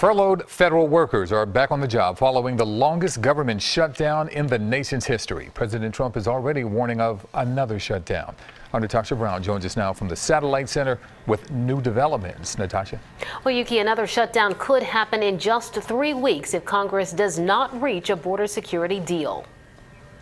Furloughed federal workers are back on the job following the longest government shutdown in the nation's history. President Trump is already warning of another shutdown. Our Natasha Brown joins us now from the Satellite Center with new developments. Natasha. Well, Yuki, another shutdown could happen in just 3 weeks if Congress does not reach a border security deal.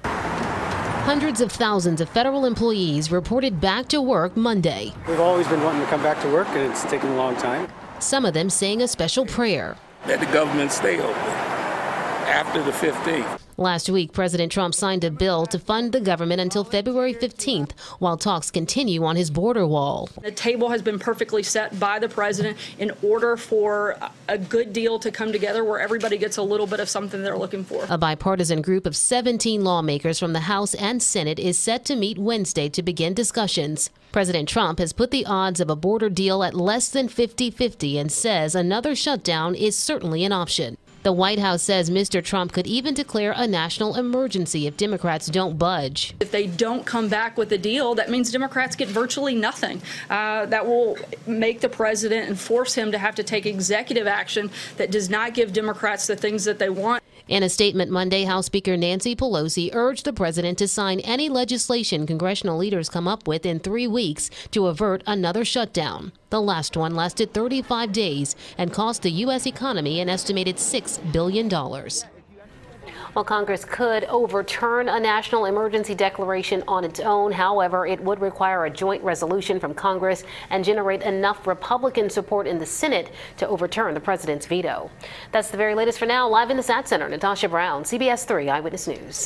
Hundreds of thousands of federal employees reported back to work Monday. We've always been wanting to come back to work, and it's taken a long time. Some of them saying a special prayer. That the government stay open after the 15th. Last week, President Trump signed a bill to fund the government until February 15th, while talks continue on his border wall. The table has been perfectly set by the president in order for a good deal to come together where everybody gets a little bit of something they're looking for. A bipartisan group of 17 lawmakers from the House and Senate is set to meet Wednesday to begin discussions. President Trump has put the odds of a border deal at less than 50-50 and says another shutdown is certainly an option. The White House says Mr. Trump could even declare a national emergency if Democrats don't budge. If they don't come back with a deal, that means Democrats get virtually nothing. That will make the president and force him to have to take executive action that does not give Democrats the things that they want. In a statement Monday, House Speaker Nancy Pelosi urged the president to sign any legislation congressional leaders come up with in 3 weeks to avert another shutdown. The last one lasted 35 days and cost the U.S. economy an estimated $6 billion. Well, Congress could overturn a national emergency declaration on its own. However, it would require a joint resolution from Congress and generate enough Republican support in the Senate to overturn the president's veto. That's the very latest for now. Live in the Sat Center, Natasha Brown, CBS 3 Eyewitness News.